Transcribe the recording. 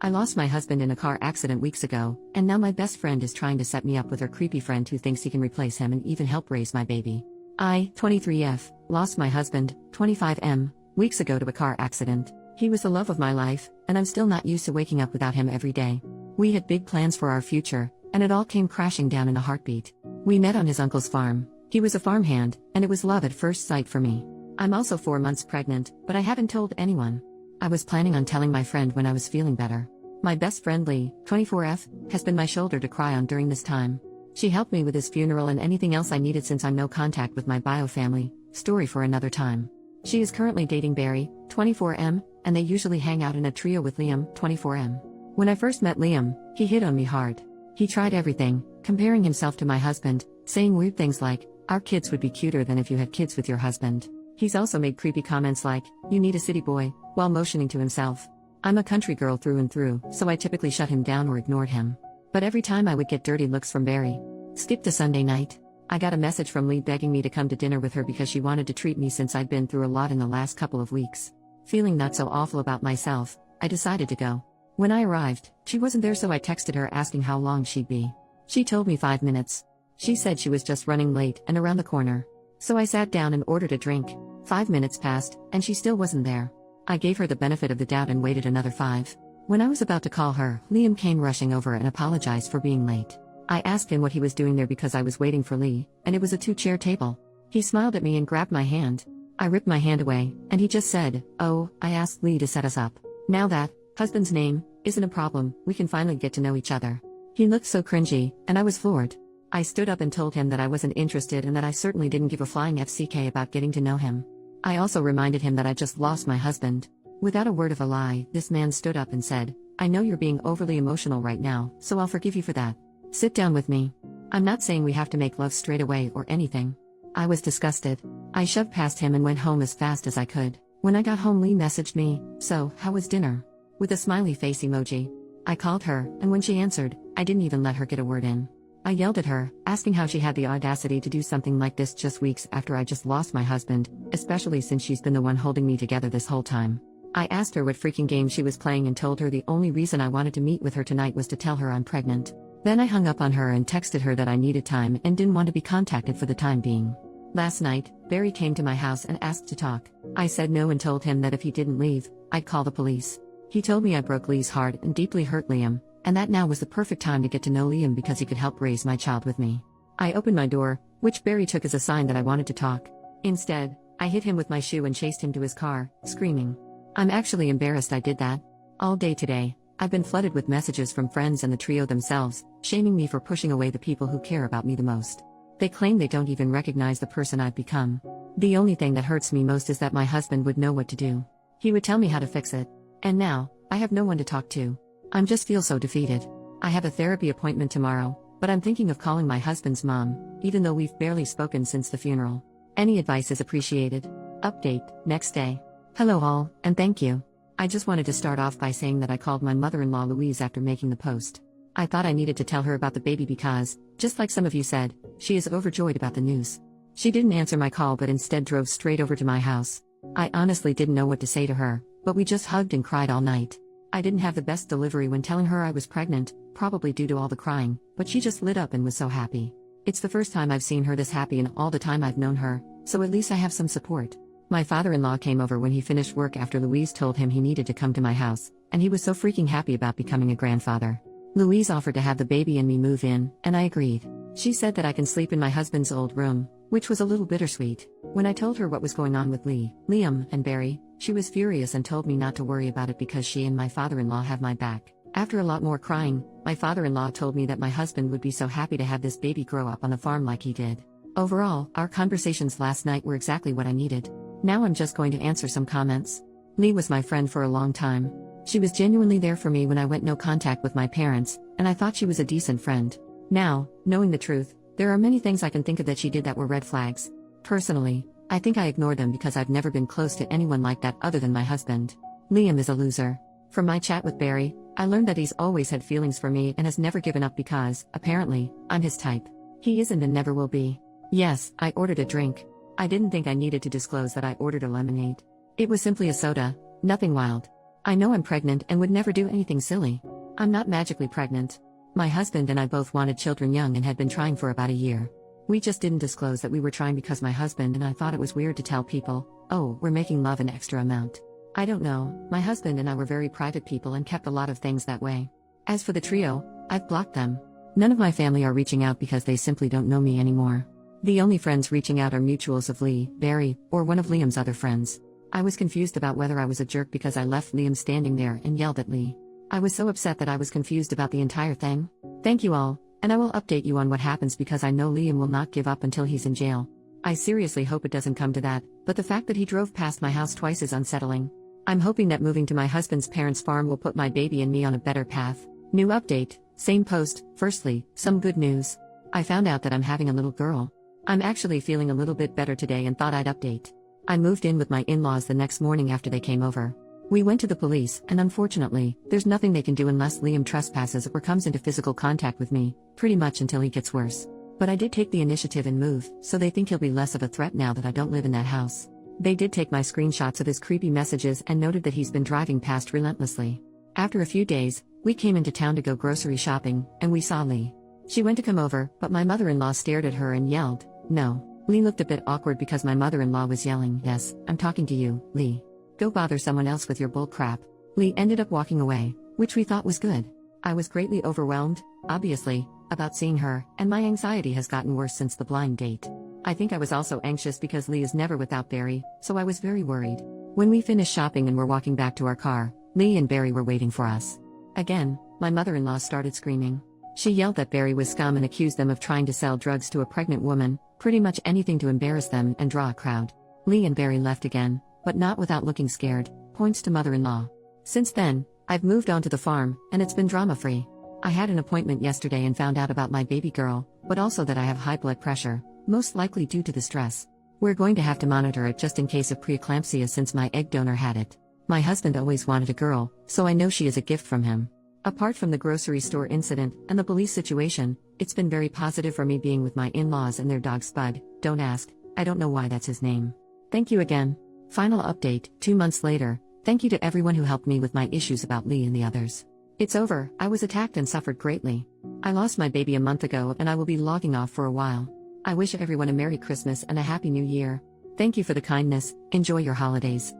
I lost my husband in a car accident weeks ago, and now my best friend is trying to set me up with her creepy friend who thinks he can replace him and even help raise my baby. I, 23F, lost my husband, 25M, weeks ago to a car accident. He was the love of my life, and I'm still not used to waking up without him every day. We had big plans for our future, and it all came crashing down in a heartbeat. We met on his uncle's farm. He was a farmhand, and it was love at first sight for me. I'm also 4 months pregnant, but I haven't told anyone. I was planning on telling my friend when I was feeling better. My best friend Lee, 24F, has been my shoulder to cry on during this time. She helped me with his funeral and anything else I needed since I'm no contact with my bio family, story for another time. She is currently dating Barry, 24M, and they usually hang out in a trio with Liam, 24M. When I first met Liam, he hit on me hard. He tried everything, comparing himself to my husband, saying weird things like, "Our kids would be cuter than if you had kids with your husband." He's also made creepy comments like, "You need a city boy," while motioning to himself. I'm a country girl through and through, so I typically shut him down or ignored him. But every time I would get dirty looks from Barry. Skip to Sunday night. I got a message from Lee begging me to come to dinner with her because she wanted to treat me since I'd been through a lot in the last couple of weeks. Feeling not so awful about myself, I decided to go. When I arrived, she wasn't there, so I texted her asking how long she'd be. She told me 5 minutes. She said she was just running late and around the corner. So I sat down and ordered a drink. 5 minutes passed, and she still wasn't there. I gave her the benefit of the doubt and waited another 5. When I was about to call her, Liam came rushing over and apologized for being late. I asked him what he was doing there because I was waiting for Lee, and it was a 2-chair table. He smiled at me and grabbed my hand. I ripped my hand away, and he just said, "Oh, I asked Lee to set us up. Now that husband's name isn't a problem, we can finally get to know each other." He looked so cringy, and I was floored. I stood up and told him that I wasn't interested and that I certainly didn't give a flying FCK about getting to know him. I also reminded him that I just lost my husband. Without a word of a lie, this man stood up and said, "I know you're being overly emotional right now, so I'll forgive you for that. Sit down with me. I'm not saying we have to make love straight away or anything." I was disgusted. I shoved past him and went home as fast as I could. When I got home, Lee messaged me, "So, how was dinner?" with a smiley face emoji. I called her, and when she answered, I didn't even let her get a word in. I yelled at her, asking how she had the audacity to do something like this just weeks after I just lost my husband, especially since she's been the one holding me together this whole time. I asked her what freaking game she was playing and told her the only reason I wanted to meet with her tonight was to tell her I'm pregnant. Then I hung up on her and texted her that I needed time and didn't want to be contacted for the time being. Last night, Barry came to my house and asked to talk. I said no and told him that if he didn't leave, I'd call the police. He told me I broke Lee's heart and deeply hurt Liam, and that now was the perfect time to get to know Liam because he could help raise my child with me. I opened my door, which Barry took as a sign that I wanted to talk. Instead, I hit him with my shoe and chased him to his car, screaming. I'm actually embarrassed I did that. All day today, I've been flooded with messages from friends and the trio themselves, shaming me for pushing away the people who care about me the most. They claim they don't even recognize the person I've become. The only thing that hurts me most is that my husband would know what to do. He would tell me how to fix it. And now, I have no one to talk to. I just feel so defeated. I have a therapy appointment tomorrow, but I'm thinking of calling my husband's mom, even though we've barely spoken since the funeral. Any advice is appreciated. Update, next day. Hello all, and thank you. I just wanted to start off by saying that I called my mother-in-law Louise after making the post. I thought I needed to tell her about the baby because, just like some of you said, she is overjoyed about the news. She didn't answer my call but instead drove straight over to my house. I honestly didn't know what to say to her, but we just hugged and cried all night. I didn't have the best delivery when telling her I was pregnant, probably due to all the crying, but she just lit up and was so happy. It's the first time I've seen her this happy in all the time I've known her, so at least I have some support. My father-in-law came over when he finished work after Louise told him he needed to come to my house, and he was so freaking happy about becoming a grandfather. Louise offered to have the baby and me move in, and I agreed. She said that I can sleep in my husband's old room, which was a little bittersweet. When I told her what was going on with Lee, Liam, and Barry, she was furious and told me not to worry about it because she and my father-in-law have my back. After a lot more crying, my father-in-law told me that my husband would be so happy to have this baby grow up on the farm like he did. Overall, our conversations last night were exactly what I needed. Now I'm just going to answer some comments. Lee was my friend for a long time. She was genuinely there for me when I went no contact with my parents, and I thought she was a decent friend. Now, knowing the truth, there are many things I can think of that she did that were red flags. Personally, I think I ignored them because I've never been close to anyone like that other than my husband. Liam is a loser. From my chat with Barry, I learned that he's always had feelings for me and has never given up because, apparently, I'm his type. He isn't and never will be. Yes, I ordered a drink. I didn't think I needed to disclose that I ordered a lemonade. It was simply a soda, nothing wild. I know I'm pregnant and would never do anything silly. I'm not magically pregnant. My husband and I both wanted children young and had been trying for about a year. We just didn't disclose that we were trying because my husband and I thought it was weird to tell people, oh, we're making love an extra amount. I don't know, my husband and I were very private people and kept a lot of things that way. As for the trio, I've blocked them. None of my family are reaching out because they simply don't know me anymore. The only friends reaching out are mutuals of Lee, Barry, or one of Liam's other friends. I was confused about whether I was a jerk because I left Liam standing there and yelled at Lee. I was so upset that I was confused about the entire thing. Thank you all, and I will update you on what happens because I know Liam will not give up until he's in jail. I seriously hope it doesn't come to that, but the fact that he drove past my house twice is unsettling. I'm hoping that moving to my husband's parents' farm will put my baby and me on a better path. New update, same post. Firstly, some good news. I found out that I'm having a little girl. I'm actually feeling a little bit better today and thought I'd update. I moved in with my in-laws the next morning after they came over. We went to the police, and unfortunately, there's nothing they can do unless Liam trespasses or comes into physical contact with me, pretty much until he gets worse. But I did take the initiative and move, so they think he'll be less of a threat now that I don't live in that house. They did take my screenshots of his creepy messages and noted that he's been driving past relentlessly. After a few days, we came into town to go grocery shopping, and we saw Lee. She went to come over, but my mother-in-law stared at her and yelled, "No." Lee looked a bit awkward because my mother-in-law was yelling, "Yes, I'm talking to you, Lee. Go bother someone else with your bull crap." Lee ended up walking away, which we thought was good. I was greatly overwhelmed, obviously, about seeing her, and my anxiety has gotten worse since the blind date. I think I was also anxious because Lee is never without Barry, so I was very worried. When we finished shopping and were walking back to our car, Lee and Barry were waiting for us. Again, my mother-in-law started screaming. She yelled that Barry was scum and accused them of trying to sell drugs to a pregnant woman, pretty much anything to embarrass them and draw a crowd. Lee and Barry left again, but not without looking scared, points to mother-in-law. Since then, I've moved on to the farm, and it's been drama-free. I had an appointment yesterday and found out about my baby girl, but also that I have high blood pressure, most likely due to the stress. We're going to have to monitor it just in case of preeclampsia since my egg donor had it. My husband always wanted a girl, so I know she is a gift from him. Apart from the grocery store incident and the police situation, it's been very positive for me being with my in-laws and their dog Spud. Don't ask, I don't know why that's his name. Thank you again. Final update, 2 months later, thank you to everyone who helped me with my issues about Lee and the others. It's over, I was attacked and suffered greatly. I lost my baby a month ago and I will be logging off for a while. I wish everyone a Merry Christmas and a Happy New Year. Thank you for the kindness, enjoy your holidays.